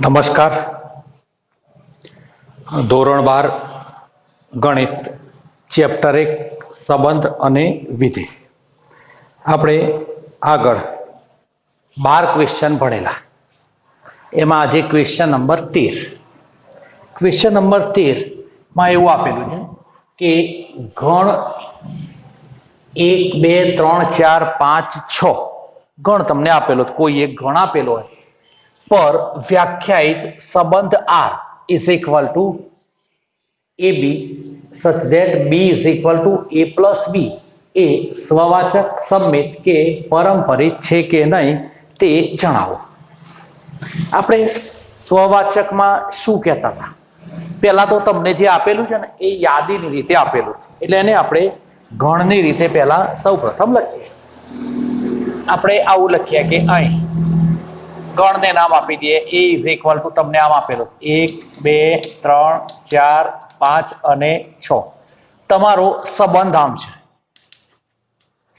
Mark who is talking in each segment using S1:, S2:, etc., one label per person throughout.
S1: નમસ્કાર. ધોરણ 12 ગણિત ચેપ્ટર 1 સંબંધ અને વિધિ. આપણે આગળ 12 ક્વેશ્ચન ભણેલા. એમાં આજે ક્વેશ્ચન નંબર 13. ક્વેશ્ચન નંબર 13 માં એવું આપેલું છે કે ગણ 1 2 3 4 5 6 ગણ તમને આપેલો, કોઈ એક ગણ આપેલો હોય પર વ્યાખ્યાયિત સંબંધ R is equal to AB such that B is equal to A plus B એ સ્વવાચક, સંમિત કે પરંપરિત છે કે નહીં તે જણાવો. આપણે સ્વવાચકમાં શું કહેતા હતા? પહેલા તો તમને જે આપેલું છે ને એ યાદીની રીતે આપેલું, એટલે એને આપણે ગણની રીતે પહેલા સૌપ્રથમ લખીએ. આપણે આવું લખીએ કે અહીં ગણને નામ આપી દઈએ. A is equal to તમને આમ આપેલું 1 2 3 4 5 અને 6. તમારો સંબંધ આમ છે.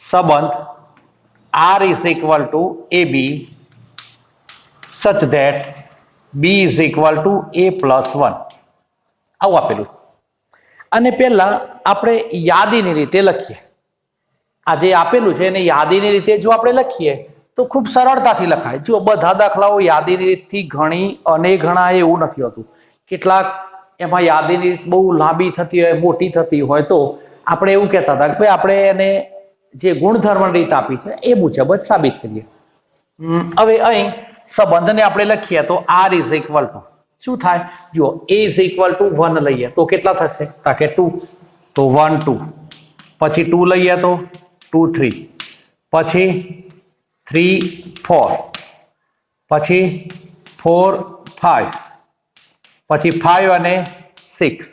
S1: સંબંધ R is equal to AB such that B is equal to A plus 1 આવું આપેલું. અને પહેલા આપણે યાદીની રીતે લખીએ. આ જે આપેલું છે એને યાદીની રીતે જો આપણે લખીએ તો ખૂબ સરળતાથી લખાય. જો બધા દાખલાઓ યાદીની રીતથી ઘણી અને ગણાય એવું નથી હોતું. કેટલાક એમાં યાદીની રીત બહુ લાંબી થતી હોય, મોટી થતી હોય, તો આપણે એવું કહેતા હતા કે ભાઈ આપણે એને જે ગુણધર્મ રીત આપી છે એ મુજબ જ સાબિત કરીએ. હવે અહીં સંબંધને આપણે લખીએ તો R is equal to શું થાય? જો A is equal to 1 લઈએ તો કેટલા થશે? કે 2, તો 1 2, પછી 2 લઈએ તો 2 3, પછી 3 4, પછી 4 5, પછી 5 અને 6.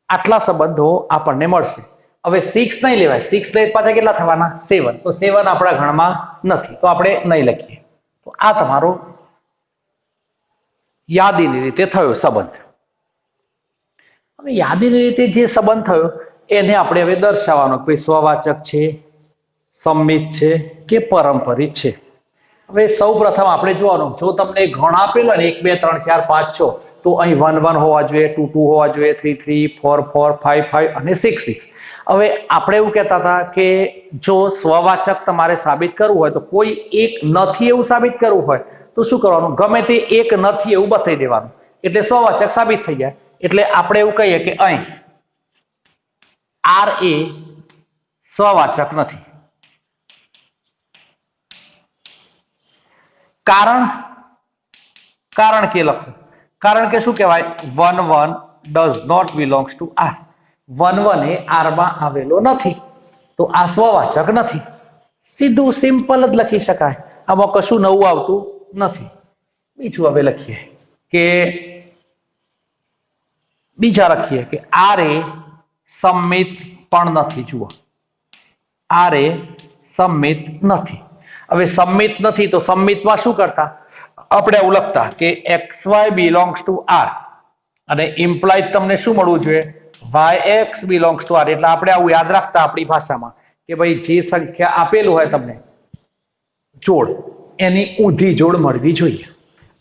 S1: આટલા સંબંધો આપણને મળશે. હવે 6 નહીં લેવાય. 6 લઈ પાછા કેટલા થવાના? 7. તો 7 આપણા ગણમાં નથી, તો આપણે નહીં લખીએ. તો આ તમારો યાદીની રીતે થયો સંબંધ. હવે યાદીની રીતે જે સંબંધ થયો એને આપણે હવે દર્શાવવાનો કે સ્વવાચક છે, સંમિત છે કે પરંપરિત છે. હવે સૌ પ્રથમ આપણે જોવાનું, જો તમને ગણ આપેલો ને 1 2 3 4 5 6, તો અહીં 1 1 હોવા જોઈએ, 2 2 હોવા જોઈએ, 3 3 4 4 5 5 અને 6 6. હવે આપણે એવું કહેતા હતા કે જો સ્વવાચક તમારે સાબિત કરવું હોય તો કોઈ એક નથી એવું સાબિત કરવું હોય તો શું કરવાનું? ગમે તે એક નથી એવું બતાવી દેવાનું, એટલે સ્વવાચક સાબિત થઈ જાય. એટલે આપણે એવું કહીએ કે અહીં R એ સ્વવાચક નથી. કારણ કે લખો. કારણ કે શું કહેવાય? 1 1 does not belongs to R. 1 1 A R માં આવેલો નથી, તો આ સ્વવાચક નથી. સીધું સિમ્પલ જ લખી શકાય, આમાં કશું નવું આવતું નથી. બીજું હવે લખીએ કે R એ સંમિત પણ નથી. જુઓ, R એ સંમિત નથી. હવે સંમિત નથી તો સંમિતમાં શું કરતા? આપણે એવું લખતા કે XY belongs to R, અને ઇમ્પ્લાઇડ તમને શું મળવું જોઈએ? YX belongs to R. એટલે આપણે આવું યાદ રાખતા આપણી ભાષામાં કે ભાઈ જે સંખ્યા આપેલું હોય તમને જોડ, એની ઊંધી જોડ મળવી જોઈએ.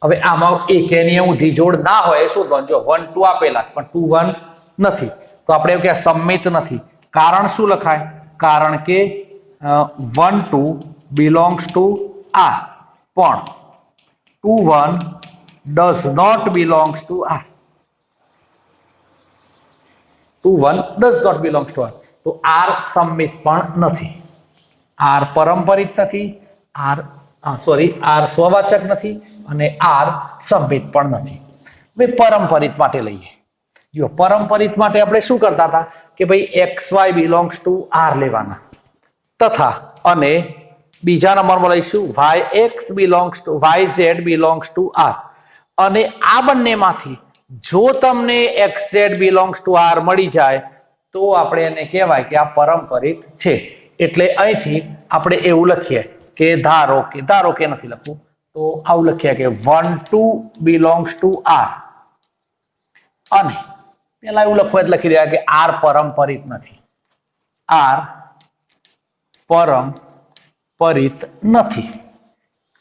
S1: હવે આમાં એક એની ઊંધી જોડ ના હોય શું? જો 1 2 આપેલા પણ 2 1 નથી, તો આપણે એવું કે સંમિત નથી. કારણ શું લખાય? કારણ કે 1 2 belongs to R, પણ 2 1 does not belongs to R. 2 1 does not belongs to R. તો R સંમિત પણ નથી, R પરંપરિત નથી, R સ્વવાચક નથી અને R સંમિત પણ નથી. હવે પરંપરિત માટે લઈએ. જો પરંપરિત માટે આપણે શું કરતા હતા કે ભાઈ XY belongs to R લેવાના, તથા અને બીજા નંબરમાં લઈશું YX belongs to YZ belongs to R. અને આ બંનેમાંથી જો તમને XZ belongs to R મળી જાય તો આપણે એને કહેવાય કે આ પરંપરિત છે. એટલે અહીંથી આપણે એવું લખીએ કે ધારો કે નથી લખવું તો આવું લખીએ કે 1 2 belongs to R, અને પેલા એવું લખવું એટલે લખી દેવા કે R પરંપરિત નથી. R પરંપરિત નથી.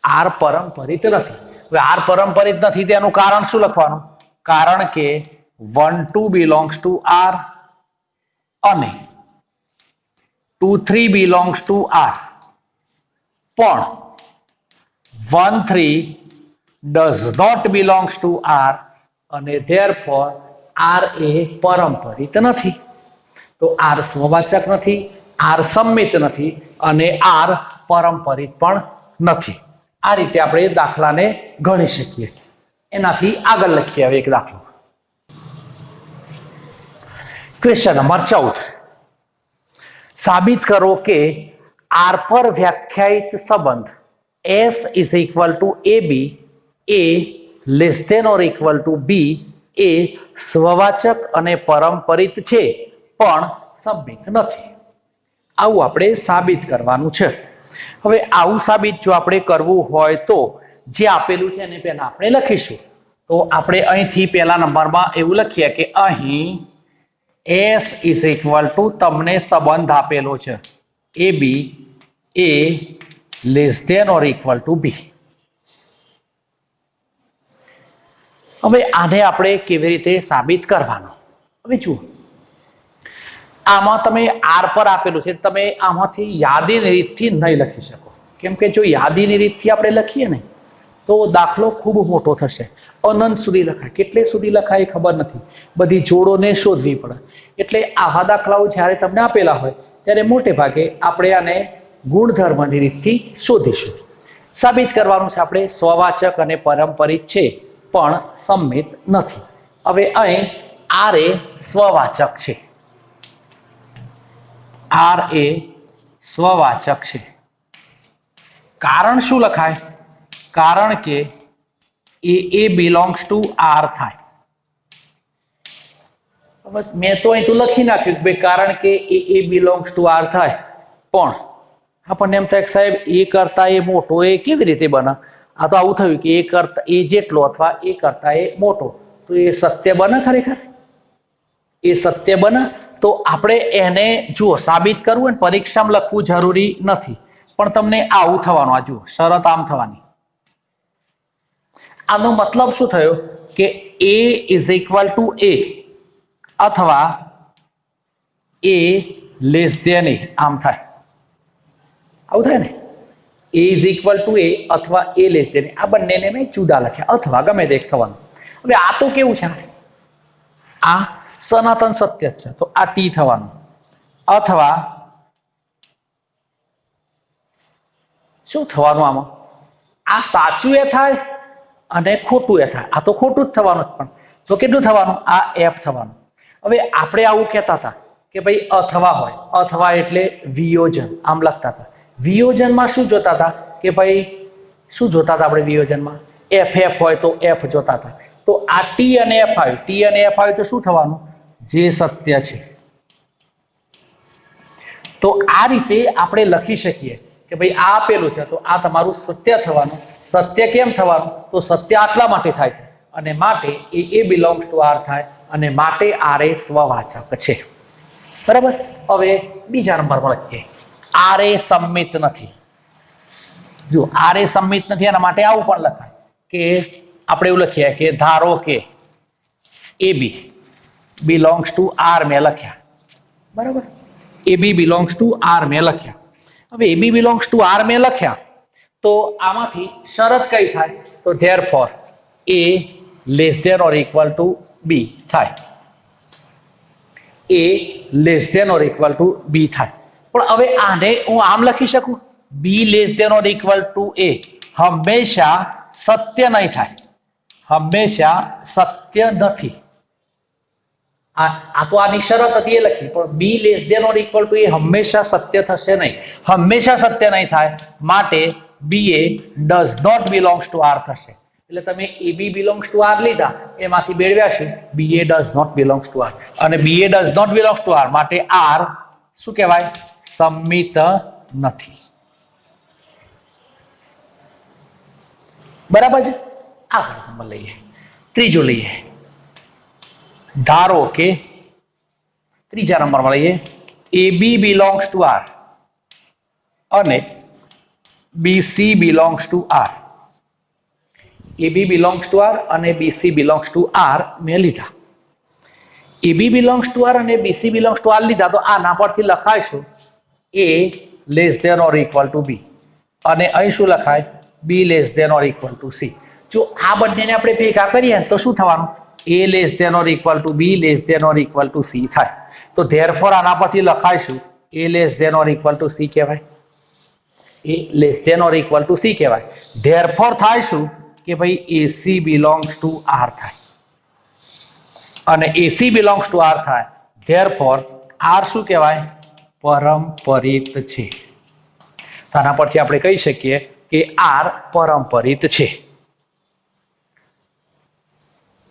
S1: R પરંપરિત નથી. હવે આર પારંપરિક નથી તેનું કારણ શું લખવાનું? કારણ કે 1 2 બિલોંગ્સ ટુ આર અને 2 3 બિલોંગ્સ ટુ આર, પણ 1 3 does not belongs to R અને therefore R એ પારંપરિક નથી. તો R સ્વવાચક નથી, R સંમિત નથી અને R પારંપરિક પણ નથી. આ રીતે આપણે દાખલાને ગણી શકીએ. એનાથી આગળ લખીએ હવે એક દાખલો. Question number 14. સાબિત કરો કે R પર વ્યાખ્યાયિત સંબંધ S is equal to AB A less than or equal to B એ સ્વવાચક અને પારંપરિક છે પણ સંમિત નથી. આવું આપણે સાબિત કરવાનું છે. હવે આવું સાબિત જો આપણે કરવું હોય તો જે આપેલું છે એને પહેલા આપણે લખીશું. તો આપણે અહીંથી પહેલા નંબરમાં એવું લખીએ કે અહીં S is equal to તમને સંબંધ આપેલો છે AB A less than or equal to B. હવે આને આપણે કેવી રીતે સાબિત કરવાનું? હવે જુઓ, આમાં તમે આર પર આપેલું છે, તમે આમાંથી યાદીની રીતથી નહીં લખી શકો. કેમ કે જો યાદીની રીતથી આપણે લખીએ ને તો દાખલો ખૂબ મોટો થશે, અનંત સુધી લખાય. કેટલે સુધી લખાય એ ખબર નથી, બધી જોડોને શોધવી પડે. એટલે આવા દાખલાઓ જ્યારે તમને આપેલા હોય ત્યારે મોટે ભાગે આપણે આને ગુણધર્મની રીતથી શોધીશું. સાબિત કરવાનું છે આપણે સ્વવાચક અને પારંપરિક છે પણ સંમિત નથી. હવે અહીં આર એ સ્વવાચક છે, આર એ સ્વવાચક છે. કારણ શું લખાય? કારણ કે એ બિલોંગ્સ ટુ આર થાય. હવે મેં તો અહીં તો લખી નાખ્યું કે ભાઈ કારણ કે એ બિલોંગ્સ ટુ આર થાય, પણ આપણને એમ થાય કે સાહેબ એ કરતા એ મોટો એ કેવી રીતે બને? આ તો આવું થયું કે એ કરતા એ જેટલો અથવા એ કરતા એ મોટો, તો એ સત્ય બને? ખરેખર એ સત્ય બને? તો આપણે એને જુઓ, સાબિત કરવું હોય ને પરીક્ષામાં લખવું જરૂરી નથી, પણ તમને આવું થવાનું. આ જુઓ, શરત આમ થવાની. આનો મતલબ શું થયો કે A is equal to A અથવા A less than A, આમ થાય. આવું થાય ને, A is equal to A અથવા A less than A. આ બંનેને મેં જુદા લખ્યા, અથવા ગમે તે એક થવાનું. હવે આ તો કેવું છે, આ સનાતન સત્ય છે, તો આ ટી થવાનું. અથવા શું થવાનું? આમાં આ સાચું એ થાય અને ખોટું એ થાય. આ તો ખોટું જ થવાનું, પણ તો કેટલું થવાનું? આ એફ થવાનું. હવે આપણે આવું કહેતા હતા કે ભાઈ અથવા હોય, અથવા એટલે વિયોજન, આમ લખતા હતા. વિયોજનમાં શું જોતા હતા કે ભાઈ શું જોતા હતા આપણે વિયોજનમાં? એફ એફ હોય તો એફ જોતા હતા. તો આ ટી અને એફ આવ્યું, ટી અને એફ આવ્યું તો શું થવાનું? જે સત્ય છે. તો આ રીતે આપણે લખી શકીએ કે ભાઈ આ આપેલું છે તો આ તમારું સત્ય થવાનું. સત્ય કેમ થવાનું? તો સત્ય આટલા માટે થાય છે અને માટે એ બિલોંગ્સ ટુ આર થાય અને માટે આર એ સ્વવાચક છે. બરાબર. હવે બીજા નંબરમાં લખીએ, આર એ સંમિત નથી. જો આર એ સંમિત નથી, એના માટે આવું પણ લખાય કે આપણે એવું લખીએ કે ધારો કે A B belongs to R મેં લખ્યા. બરાબર. A B belongs to R મેં લખ્યા. હવે A B belongs to R મેં લખ્યા તો આમાંથી શરત કઈ થાય? તો therefore A less than or equal to B થાય. A less than or equal to B થાય. પણ હવે આને હું આમ લખી શકું, B less than or equal to A હંમેશા સત્ય નહીં થાય, હંમેશા સત્ય નથી. આ તો આની શરત હતી એ લખી, પણ B less than or equal to A હંમેશા સત્ય થશે નહીં, હંમેશા સત્ય નહીં થાય. માટે B A does not belongs to R થશે. એટલે તમે A B belongs to R લીધા, એમાંથી મેળવ્યા છે B A does not belongs to R, અને B A does not belongs to R માટે આર શું કહેવાય? સંમિત નથી. બરાબર છે. આગળ નંબર લઈએ, ત્રીજો લઈએ. ધારો કે ત્રીજા નંબરમાં લઈએ A B belongs to R અને B C belongs to R. AB belongs to R અને BC belongs to R મેં લીધા. AB belongs to R અને BC belongs to R લીધા તો આના પરથી લખાઈશું A less than or equal to B અને અહીં શું લખાય B less than or equal to C. જો આ બંનેને આપણે ભેગા કરીએ તો શું થવાનું A less than or equal to B less than or equal to C થાય. તો therefore આના પરથી લખાઈશું A less than or equal to C કહેવાય. A less than or equal to C કહેવાય. therefore થાય શું કે ભાઈ AC belongs to R થાય અને AC belongs to R થાય therefore R શું કહેવાય પરંપરિત છે. આના પરથી આપણે કહી શકીએ કે R પરંપરિત છે.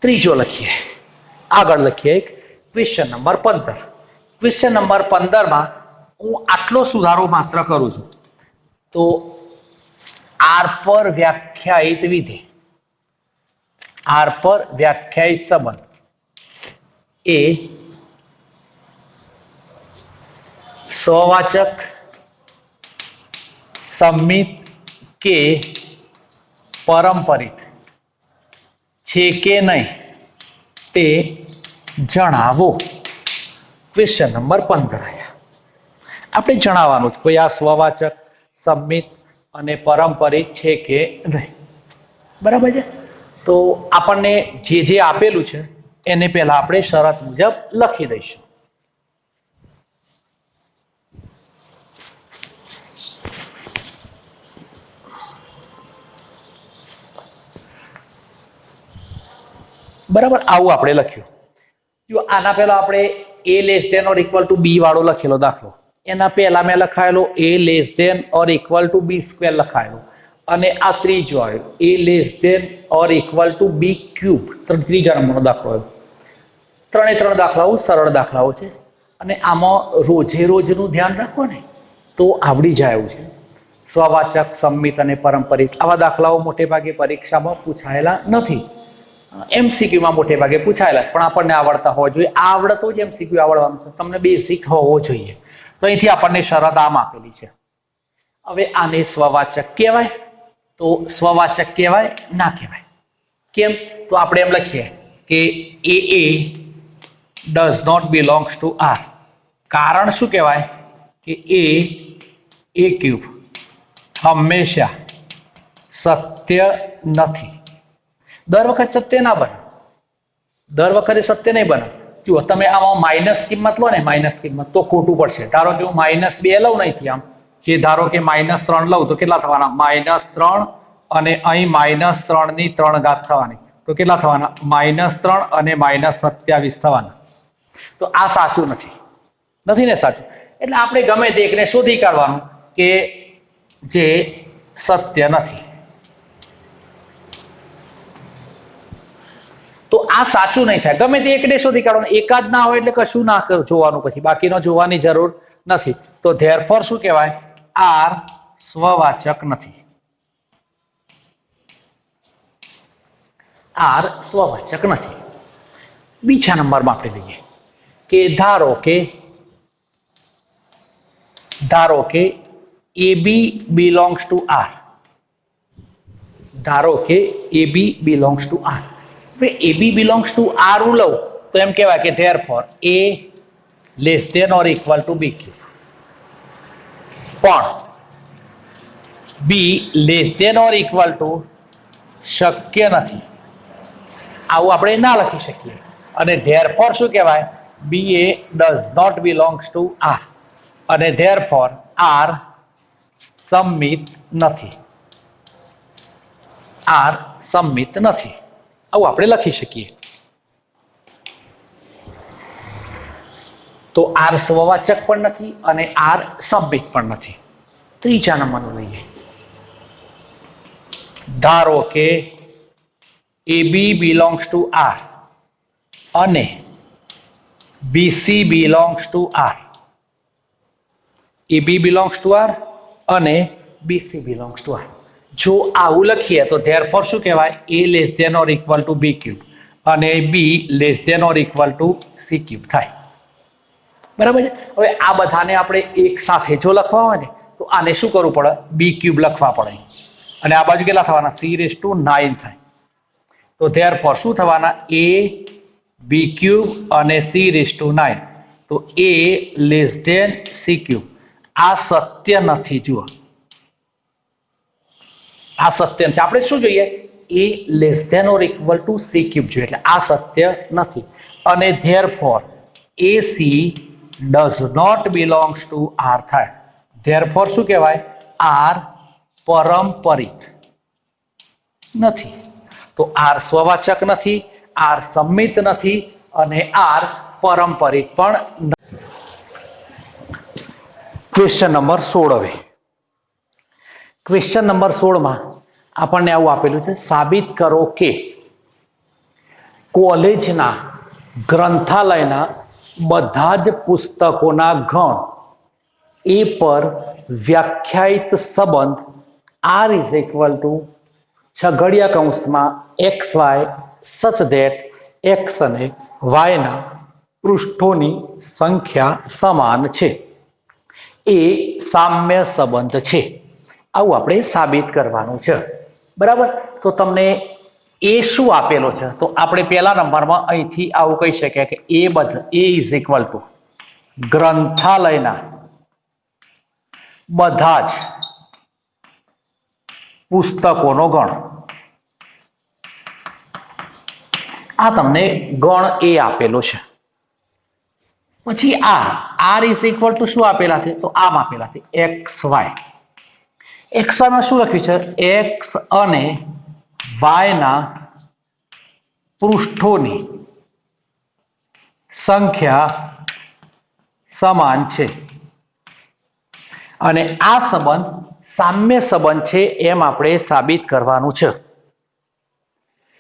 S1: ત્રીજો લખીએ આગળ લખીએ એક ક્વેશ્ચન નંબર 15. ક્વેશ્ચન નંબર 15 માં હું આટલો સુધારો માત્ર કરું છું. તો R પર વ્યાખ્યાયિત વિધેય R પર વ્યાખ્યાયિત સંબંધ એ સ્વવાચક સંમિત કે પરંપરિત છે કે નહીં તે જણાવો. ક્વેશ્ચન નંબર 15 આયા આપણે જણાવવાનું છે કોઈ આ સ્વવાચક સંમિત અને પરંપરિત છે કે નહીં. બરાબર છે. તો આપણને જે આપેલું છે એને પહેલા આપણે શરત મુજબ લખી દઈશું. બરાબર આવું આપણે લખ્યું. જો આના પહેલા આપણે A less than or equal to B વાળો લખેલો દાખલો એના પહેલા મેં લખાયેલો A less than or equal to B square લખાયેલો અને આ ત્રીજો આવ્યો A less than or equal to B cube. ત્રીજા નંબરનો દાખલો આવ્યો. ત્રણે દાખલાઓ સરળ દાખલાઓ છે અને આમાં રોજે રોજનું ધ્યાન રાખો ને તો આવડી જાય એવું છે. સ્વવાચક સંમિત અને પરંપરિત આવા દાખલાઓ મોટે ભાગે પરીક્ષામાં પૂછાયેલા નથી. MCQ માં મોટે ભાગે પૂછાયેલા પણ આપણને આવડતા હોવા જોઈએ. આ આવડતો જ MCQ આવડવાનું છે. તમને બેઝિક હોવો જોઈએ. તો અહીંથી આપણને શરત આમ આપેલી છે. હવે આને સ્વવાચક કહેવાય તો સ્વવાચક કહેવાય ના કહેવાય કેમ તો આપણે એમ લખીએ કે A does not belongs to R. કારણ શું કહેવાય કે A ક્યુબ હંમેશા સત્ય નથી. દર વખત સત્ય ના બને. દર વખતે સત્ય નહીં બને. જુઓ તમે આમાં માઇનસ કિંમત લો ને માઇનસ કિંમત તો ખોટું પડશે. ધારો કે હું -2 લઉં નહીં આમ કે ધારો કે -3 લઉં તો કેટલા થવાના -3 અને અહીં -3 ની 3 ઘાત થવાની તો કેટલા થવાના -3 અને -27 થવાના. તો આ સાચું નથી ને સાચું. એટલે આપણે ગમે તે એકને શોધી કાઢવાનું કે જે સત્ય નથી. તો આ સાચું નહીં થાય. ગમે તે એકને શોધી કાઢવાનું. એકાદ ના હોય એટલે કશું ના જોવાનું પછી બાકીનો જોવાની જરૂર નથી. તો therefore શું કહેવાય R સ્વવાચક નથી. R સ્વવાચક નથી. બીજા નંબરમાં આપણે લઈએ કે ધારો કે AB belongs to R. ધારો કે AB belongs to R. હવે AB belongs to R હું લઉં તો એમ કહેવાય કે therefore A less than or equal to B cube. પણ B less than or equal to શક્ય નથી. આવું આપણે ના લખી શકીએ. અને therefore શું કહેવાય BA does not belongs to R અને therefore R સંમિત નથી. R સંમિત નથી. આવું આપણે લખી શકીએ. તો R સ્વવાચક પણ નથી અને R સંમિત પણ નથી. ત્રીજા નંબરનું લઈએ. ધારો કે AB belongs to R અને BC belongs to R. AB belongs to R અને BC belongs to R. જો આવું લખીએ તો therefore શું કહેવાય A less than or equal to B cube અને B less than or equal to C cube થાય. બરાબર છે. હવે આ બધાને આપણે એક સાથે જો લખવા હોય ને તો આને શું કરવું પડે B ક્યુબ લખવા પડે અને આ બાજુ કેટલા થવાના C raised to 9 થાય. तो ધેરફોર શું થવાના a b ક્યુબ અને c⁹9 તો a less than c cube આ સત્ય નથી જુઓ આ સત્ય નથી આપણે શું જોઈએ a less than or equal to c cube જોઈએ એટલે આ સત્ય નથી અને therefore ac does not belongs to r થાય ધેરફોર શું કહેવાય r પરમપરિત નથી તો r સ્વવાચક નથી r સંમિત નથી અને r પરમપરિત પણ ક્વેશ્ચન નંબર 16 હવે ક્વેશ્ચન નંબર 16 માં આપણને આવું આપેલું છે સાબિત કરો કે કોલેજના ગ્રંથાલયના બધા જ પુસ્તકોના ગણ એ પર વ્યાખ્યાયિત સંબંધ r ઇઝ ઇક્વલ ટુ છગડિયા કૌંસમાં xy સચ ધેટ x અને y ના પૃષ્ઠોની સંખ્યા સમાન છે એ સામ્ય સંબંધ છે આવું આપણે સાબિત કરવાનું છે બરાબર તો તમને એ શું આપેલો છે તો આપણે પહેલા નંબરમાં અહીંથી આવું કહી શકીએ કે a ઇઝ ઇક્વલ ટુ ગ્રંથાલયના બધા જ પુસ્તકોનો ગણ આ તમને ગણ એ આપેલો છે પછી r ઇઝ ઇક્વલ ટુ શું આપેલા છે તો આમ આપેલા છે xy માં શું લખ્યું છે x અને y ના પૃષ્ઠોની સંખ્યા સમાન છે અને આ સંબંધ સામ્ય સંબંધ છે એમ આપણે સાબિત કરવાનું છે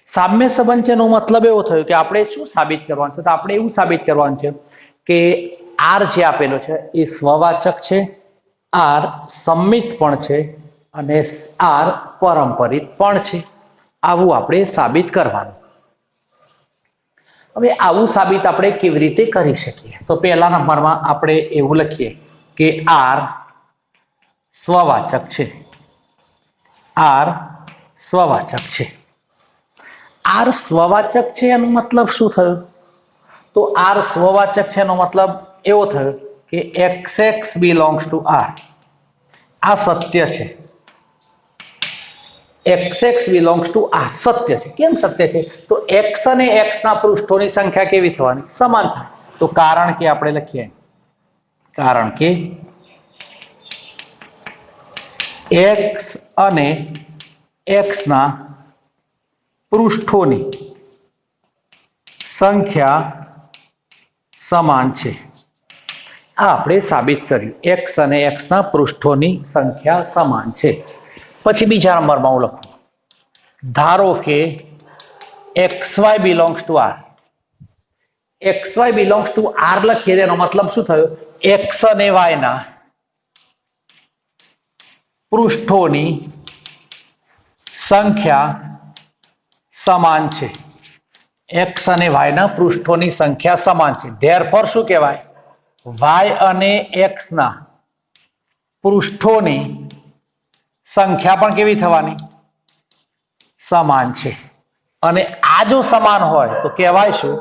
S1: સામ્ય સંબંધ છે એનો મતલબ એવો થયો કે આપણે શું સાબિત કરવાનું છે તો આપણે એવું સાબિત કરવાનું છે કે r જે આપેલો છે એ સ્વવાચક છે r સંમિત પણ છે અને r પરમપરિત પણ છે આવું આપણે સાબિત કરવાનું હવે આવું સાબિત આપણે કેવી રીતે કરી શકીએ તો પહેલા નંબરમાં આપણે એવું લખીએ કે r સ્વવાચક છે r સ્વવાચક છે r સ્વવાચક છે એનો મતલબ શું થયો તો r સ્વવાચક છે એનો મતલબ એવો થયો કે xx બિલોંગ્સ ટુ r આ સત્ય છે xx બિલોંગ્સ ટુ r સત્ય છે કેમ સત્ય છે તો x અને x ના પૃષ્ઠોની સંખ્યા કેવી થવાની સમાન થાય તો કારણ કે આપણે લખીએ કારણ કે x અને x ના પૃષ્ઠોની સંખ્યા સમાન છે આ આપણે સાબિત કર્યું x અને x ના પૃષ્ઠોની સંખ્યા સમાન છે પછી બીજા નંબરમાં હું લખું ધારો કે xy belongs to r xy belongs to r લખીએ તેનો મતલબ શું થયો x અને y ના પૃષ્ઠોની સંખ્યા સમાન છે x અને y ના પૃષ્ઠોની સંખ્યા સમાન છે ધેરફોર શું કહેવાય y અને x ના પૃષ્ઠોની સંખ્યા પણ કેવી થવાની સમાન છે અને આ જો સમાન હોય તો કહેવાય શું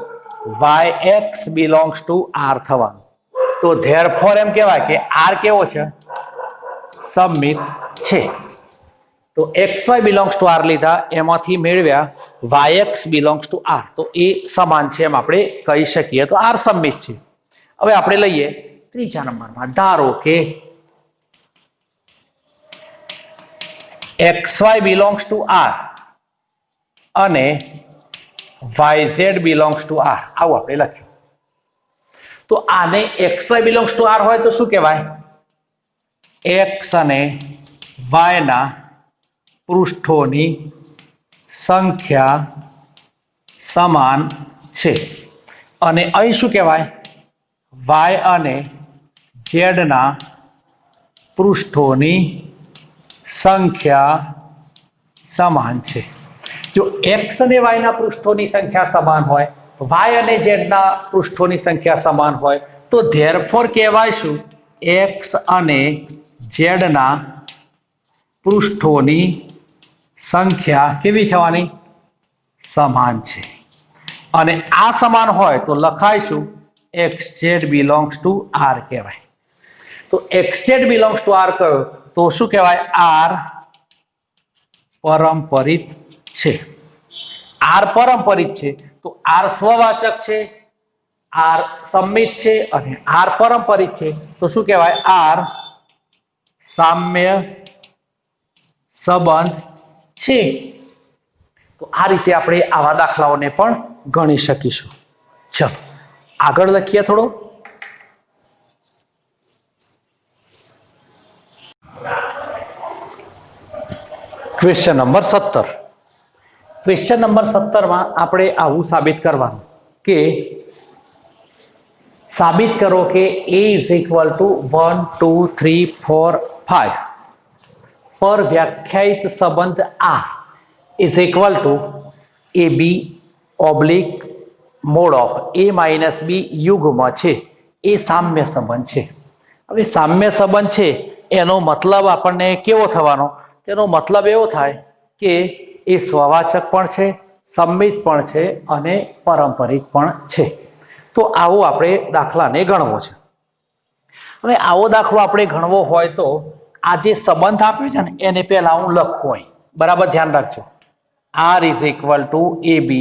S1: yx બિલોંગ્સ ટુ r થવાનું તો ધેરફોર એમ કહેવાય કે r કેવો છે સંમિત છે તો xy બિલોંગ્સ ટુ r લીધા એમાંથી મેળવ્યા yx બિલોંગ્સ ટુ r તો એ સમાન છે એમ આપણે કહી શકીએ તો r સંમિત છે હવે આપણે લઈએ ત્રીજા નંબરમાં ધારો કે xy બિલોંગ્સ ટુ r અને yz બિલોંગ્સ ટુ r આવું આપણે લખ્યું તો આને xy બિલોંગ્સ ટુ r હોય તો શું કહેવાય x અને y ના પૃષ્ઠોની સંખ્યા સમાન છે અને અહીં શું કહેવાય y અને z ના પૃષ્ઠોની સંખ્યા સમાન છે જો x અને y ના પૃષ્ઠોની સંખ્યા સમાન હોય y અને z ના પૃષ્ઠોની સંખ્યા સમાન હોય તો ધેરફોર કહેવાય શું x અને z ના પૃષ્ઠોની સંખ્યા કેવી થવાની સમાન છે અને આ સમાન હોય તો લખાઈશું xz belongs to r કહેવાય. તો xz belongs to r કયો તો શું કહેવાય? r પરંપરિત છે. r પરંપરિત છે તો r સ્વવાચક છે, r સંમિત છે અને r પરંપરિત છે તો શું કહેવાય? r સામ્ય સંબંધ છે. તો આ રીતે આપણે આવા દાખલાઓને પણ ગણી શકીશું. ચલો આગળ લખીએ થોડો. Question number 17. ક્વેશ્ચન નંબર 17 માં આપણે આવું સાબિત કરવાનું કે સાબિત કરો કે a is equal to 1 2 3 4 5 પર વ્યાખ્યાયિત સંબંધ r is equal to ab oblique mode of a minus b યુગ્મ છે. એ સામ્ય સંબંધ છે. હવે સામ્ય સંબંધ છે એનો મતલબ આપણને કેવો થવાનો? તેનો મતલબ એવો થાય કે એ સ્વવાચક પણ છે, સંમિત પણ છે અને પારંપરિક પણ છે. તો આવો આપણે દાખલાને ગણવો છે. હવે આવો દાખલો આપણે ગણવો હોય તો આ જે સંબંધ આપ્યો છે ને એને પહેલા હું લખું હોય. બરાબર ધ્યાન રાખજો. r is equal to ab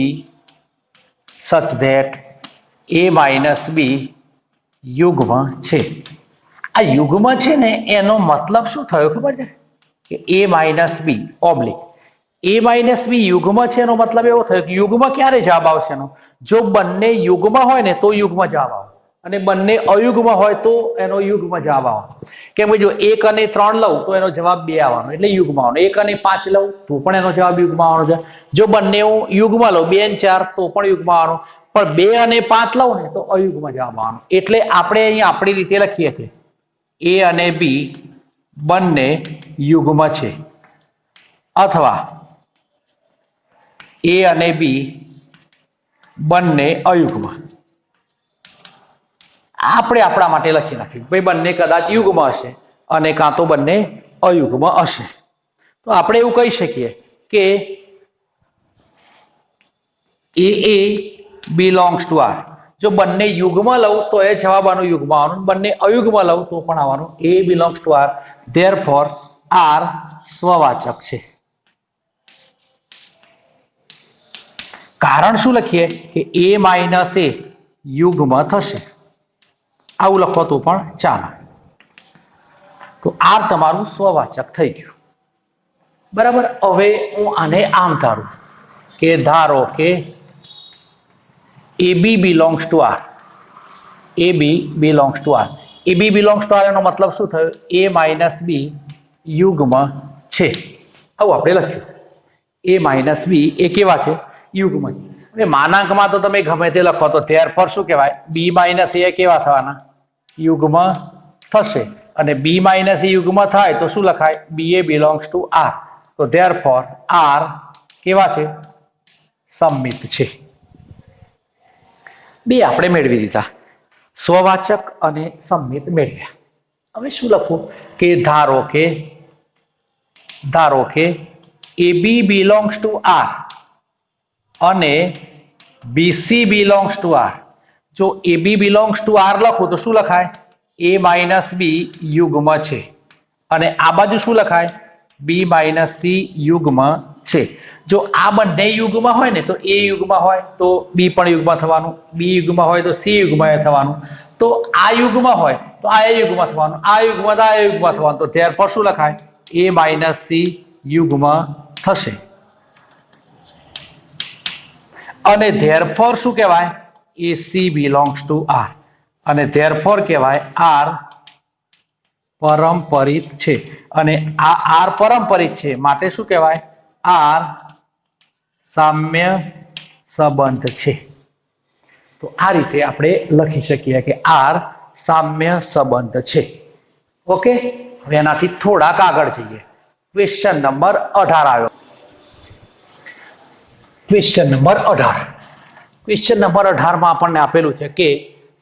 S1: such that a minus b યુગ્મ છે. આ યુગ્મ છે ને એનો મતલબ શું થયો ખબર છે? કે a minus b oblique a minus b યુગ્મ છે એનો મતલબ એવો થયો કે યુગ્મ ક્યારે જવાબ આવશે એનો? જો બંને યુગ્મ હોય ને તો યુગ્મ જવાબ આવે અને બંને અયુગ્મ હોય તો એનો યુગ્મ જવાબ આવે. કેમ કે જો 1 અને 3 લઉં તો એનો જવાબ 2 આવવાનો એટલે યુગ્મ આવવાનો. 1 અને 5 લઉં તો પણ એનો જવાબ યુગ્મ આવવાનો છે. જો બંને હું યુગ્મ લઉં 2 અને 4 તો પણ યુગ્મ આવવાનો. પણ 2 અને 5 લઉં ને તો અયુગ્મ જવાબ આવવાનો. એટલે આપણે અહીંયા આપણી રીતે લખીએ છીએ a અને b બંને યુગ્મ છે અથવા a અને b બંને અયુગ્મ. આપણે આપણા માટે લખી નાખ્યું ભાઈ બંને કદાચ યુગ્મ હશે અને કાં તો બંને અયુગ્મ હશે. તો આપણે એવું કહી શકીએ કે a belongs to r. જો બંને યુગ્મ લઉં તો એ જવાબ આનો યુગ્મ આવવાનો, બંને અયુગ્મ લઉં તો પણ આવવાનું. a belongs to r, therefore r સ્વવાચક છે. કારણ શું લખીએ કે a માઇનસ a યુગ્મ થશે. આવું લખો તો પણ ચાલે. તો r તમારું સ્વવાચક થઈ ગયું. બરાબર. હવે હું આને આમ ધારું કે ધારો કે ab belongs to r. ab belongs to r. ab belongs to r એનો મતલબ શું થયો? a માઇનસ b યુગ્મ છે. આવું આપણે લખ્યું. a માઇનસ b એ કેવા છે? યુગ્મ છે. હવે માનાંકમાં તો તમે ગમે તે લખો તો therefore શું કહેવાય? b માઇનસ a કેવા થવાના? યુગ્મ થશે. અને b માઇનસ a યુગ્મ થાય તો શું લખાય? ba belongs to r. તો therefore r કેવા છે? સંમિત છે. બે આપણે મેળવી દીધા, સ્વવાચક અને સંમિત મેળવ્યા. હવે શું લખવું કે ધારો કે ab belongs to r અને bc belongs to r. જો ab belongs to r લખું તો શું લખાય? a માઇનસ b યુગ્મ છે અને આ બાજુ શું લખાય? b માઇનસ c યુગ્મ છે. જો આ બંને યુગ્મ હોય ને તો a યુગ્મ હોય તો b પણ યુગ્મ થવાનું, b યુગ્મ હોય તો c યુગ્મ થવાનું, તો આ યુગ્મ હોય તો આ યુગ્મ થવાનું, આ યુગ્મ તો આ યુગ્મ થવાનું. તો therefore શું લખાય? a માઇનસ c યુગ્મ થશે. અને therefore શું કહેવાય? ac belongs to r. અને therefore કહેવાય r પરંપરિત છે. અને આ r પરંપરિત છે માટે શું કહેવાય? r સામ્ય સંબંધ છે. તો આ રીતે આપણે લખી શકીએ કે r સામ્ય સંબંધ છે. ઓકે. હવે એનાથી થોડાક આગળ જઈએ. ક્વેશ્ચન નંબર 18 આવ્યો. Question number 18. ક્વેશ્ચન નંબર 18 માં આપણને આપેલું છે કે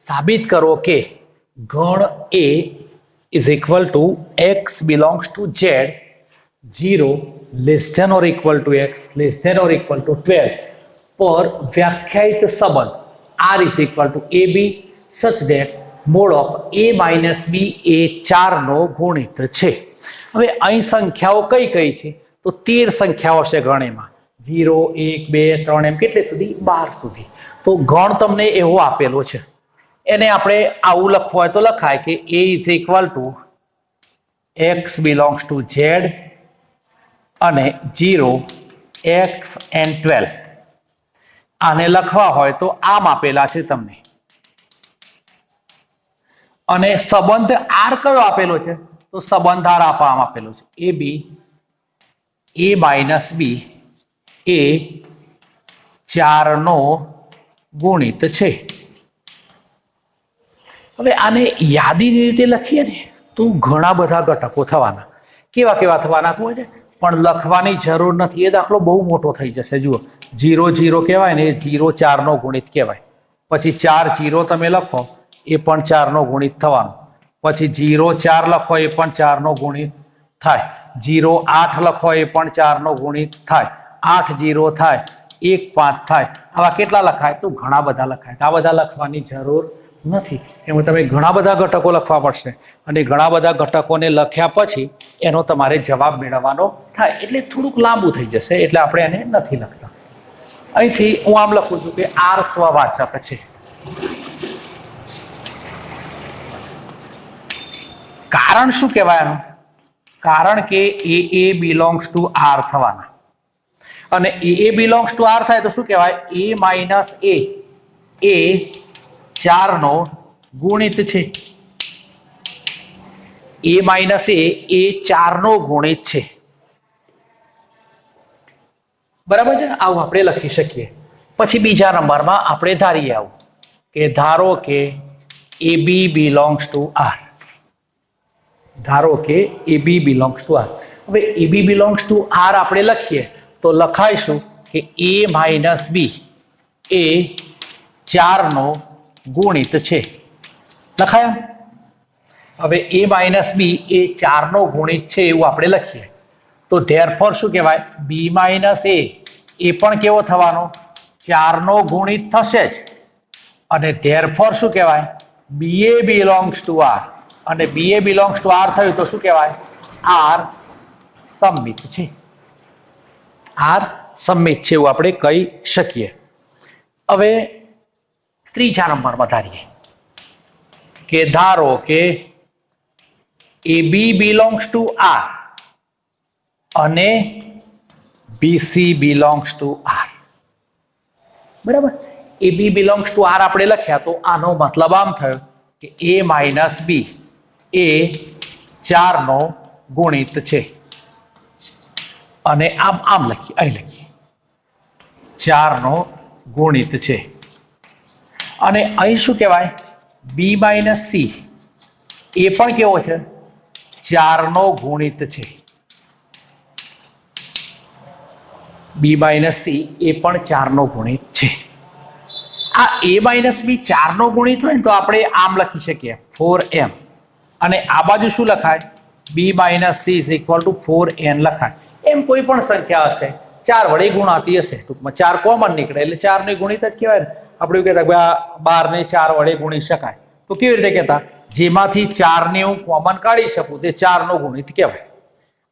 S1: સાબિત કરો કે ગણ a is equal to x belongs to z 0 less than or equal to x less than or equal to 12 પર વ્યાખ્યાયિત સંબંધ R is equal to AB such that mod of A minus B એ 4 નો ગુણિત છે. હવે અહીં સંખ્યાઓ કઈ કઈ છે તો 13 સંખ્યાઓ છે ગણેમાં 0 1 2 3 એમ કેટલે સુધી 12 સુધી. તો ગણ તમને એવો આપેલો છે, એને આપણે આવું લખવું હોય તો લખાય કે A is equal to x belongs to Z અને 0 x and 12. આને લખવા હોય તો આમ આપેલા છે તમને, અને સંબંધ R કયો આપેલો છે તો સંબંધ R આમ આપેલો છે AB A minus B એ 4 નો ગુણિત છે. હવે આને યાદીની રીતે લખીએ ને તો ઘણા બધા ઘટકો થવાના. કેવા કેવા થવાના હોય છે પણ લખવાની જરૂર નથી. એ દાખલો બહુ મોટો થઈ જશે. જુઓ 0 0 કહેવાય ને, 0 4 નો ગુણિત કહેવાય. પછી 4 0 તમે લખો એ પણ 4 નો ગુણિત થવાનો. પછી 0 4 લખો એ પણ 4 નો ગુણિત થાય. 0 8 લખો એ પણ 4 નો ગુણિત થાય. 8 0 થાય, 1 5 થાય. આવા કેટલા લખાય તો ઘણા બધા લખાય. આ બધા લખવાની જરૂર નથી. એમાં તમે ઘણા બધા ઘટકો લખવા પડશે, અને ઘણા બધા ઘટકોને લખ્યા પછી એનો તમારે જવાબ મેળવવાનો થાય, એટલે થોડુંક લાંબુ થઈ જશે, એટલે આપણે એને નથી લખતા. અહીંથી હું આમ લખું છું કે R સ્વવાચક છે. કારણ શું કહેવાય એનું? કારણ કે A belongs to R થવાના, અને A belongs to R થાય તો શું કહેવાય? A minus A એ 4 નો ગુણિત છે. A minus A એ 4 નો ગુણિત છે. બરાબર છે? આવું આપણે લખી શકીએ. પછી બીજા નંબરમાં આપણે ધારીએ આવું કે ધારો કે AB belongs to R. ધારો કે AB belongs to R. હવે AB belongs to R આપણે લખીએ તો લખાઈશું કે A minus B એ 4 નો ગુણિત છે. લખાય? હવે A minus B એ 4 નો ગુણિત છે એવું આપણે લખીએ તો therefore શું કહેવાય? B minus A એ પણ કેવો થવાનો? 4 નો ગુણિત થશે જ, અને therefore શું કહેવાય? BA belongs to R. અને BA belongs to R થયું તો શું કહેવાય? R સમમિત છે. R સમમિત છે એવું આપણે કહી શકીએ. હવે ત્રીજા નંબરમાં ધારીએ કે ધારો કે AB belongs to R અને BC belongs to R. બરાબર? AB belongs to R આપણે લખ્યા તો આનો મતલબ આમ થયો કે A minus B એ 4 નો ગુણિત છે. અને આમ આમ લખીએ, અહીં લખીએ 4 નો ગુણિત છે. અને અહીં શું કહેવાય? B minus C એ પણ કેવો છે? 4 નો ગુણિત છે. B minus C એ પણ 4 નો ગુણિત છે. આ A minus B 4 નો ગુણિત હોય ને તો આપણે આમ લખી શકીએ 4m, અને આ બાજુ શું લખાય? B minus C is equal to 4n લખાય. એમ કોઈ પણ સંખ્યા હશે 4 વડે ગુણાતી હશે, ટૂંકમાં 4 કોમન નીકળે એટલે 4 ને ગુણિત જ કહેવાય ને. આપણે એવું કહેતા 12 ને 4 વડે ગુણી શકાય, તો કેવી રીતે કહેતા? જેમાંથી 4 ને હું કોમન કાઢી શકું તે 4 નો ગુણિત કહેવાય.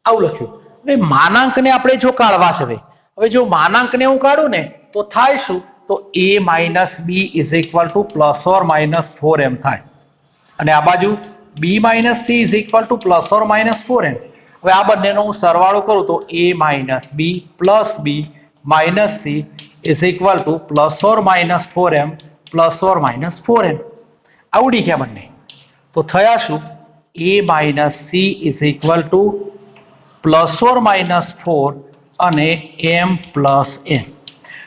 S1: આવું લખ્યું. હવે માનાંકને આપણે જો કાઢવા છે, હવે જો માનાંકને હું કાઢું ને તો થાય શું? તો A minus B is equal to plus or minus 4m થાય, અને આ બાજુ B minus C is equal to plus or minus 4m. હવે આ બંનેનો હું સરવાળો કરું તો A minus B plus B minus C is equal to plus or minus 4m plus or minus 4m. આવડી ગયા બંને. તો થયા શું? A minus C is equal to plus or minus 4 અને m plus n.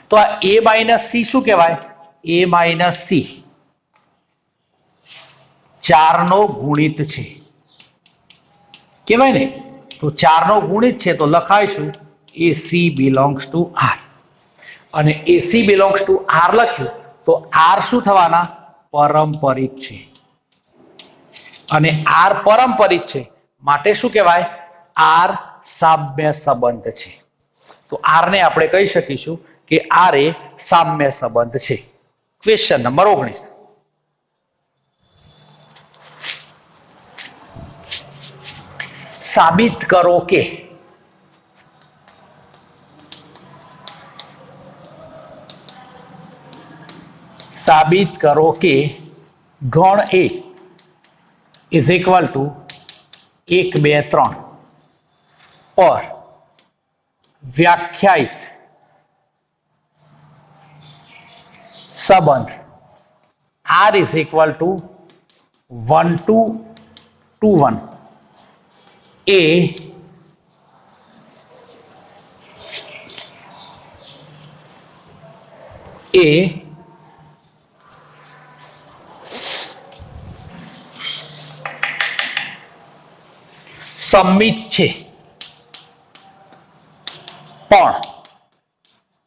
S1: તો આ A minus C શું કહેવાય? A minus C 4 નો ગુણિત છે કહેવાય ને. તો 4 નો ગુણિત છે તો લખાઈશું AC belongs to R. અને AC belongs to R લખ્યું તો R શું થવાના? પરંપરિત છે. અને R પરંપરિત છે માટે શું કહેવાય? R સામ્ય સંબંધ છે. તો R ને આપણે કહી શકીશું કે આર એ સામ્ય સંબંધ છે. Question number 19. સાબિત કરો કે ગણ એ ઇઝ ઇક્વલ ટુ 1 2 3 और व्याख्यायित संबंध R इज इक्वल टू 1 2 2 1 ए सम्मित છે પણ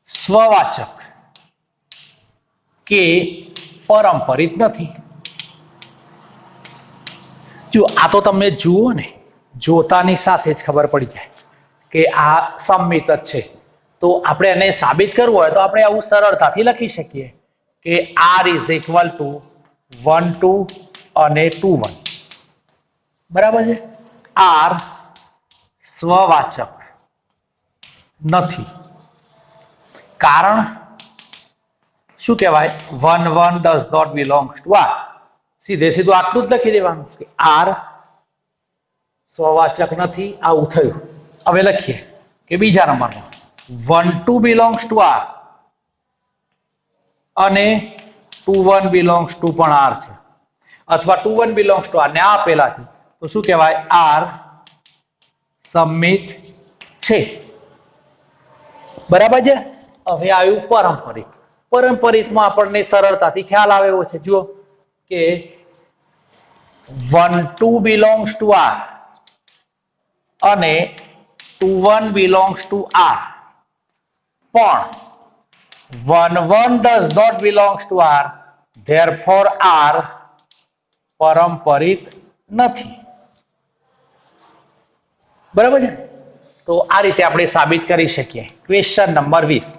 S1: સ્વવાચક કે પરંપરિત નથી. જો આ તો તમે જુઓ ને, જોતાની સાથે જ ખબર પડી જાય કે આ સંમિત જ છે. તો આપણે એને સાબિત કરવું હોય તો આપણે આવું સરળતાથી લખી શકીએ કે R ઇઝ ઇક્વલ ટુ 1 2 અને 2 1. બરાબર છે. R સ્વવાચક નથી. કારણ શું કહેવાય? 1 1 does not belongs to R. સીધે સીધું આટલું જ લખી દેવાનું કે R સ્વવાચક નથી. આવું થયું. હવે લખીએ કે બીજા નંબરમાં 1 2 belongs to R અને 2 1 belongs to પણ R છે, અથવા 2 1 belongs to R ને આ આપેલા છે, તો શું કહેવાય? R સંમિત છે. બરાબર છે. હવે આવ્યું પરંપરિત. પરંપરિતમાં આપણને સરળતાથી ખ્યાલ આવે એવો છે. જુઓ કે 1 2 belongs to R અને 2 1 belongs to R, પણ 1 1 does not belongs to R, therefore R પરંપરિત નથી. બરાબર છે. તો આ રીતે આપણે સાબિત કરી શકીએ. Question number 20.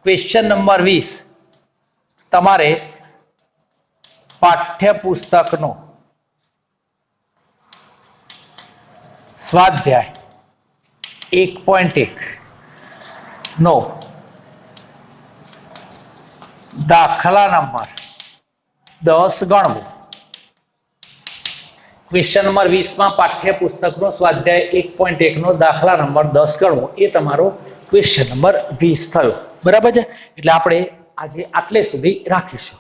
S1: ક્વેશ્ચન નંબર 20 તમારે પાઠ્યપુસ્તકનો સ્વાધ્યાય 1.1 નો દાખલા નંબર 10 ગણવો. ક્વેશ્ચન નંબર 20 માં પાઠ્યપુસ્તકનો સ્વાધ્યાય 1.1 નો દાખલા નંબર 10 ગણવો એ તમારો ક્વેશ્ચન નંબર 20 થયો. બરાબર છે. એટલે આપણે આજે આટલે સુધી રાખીશું.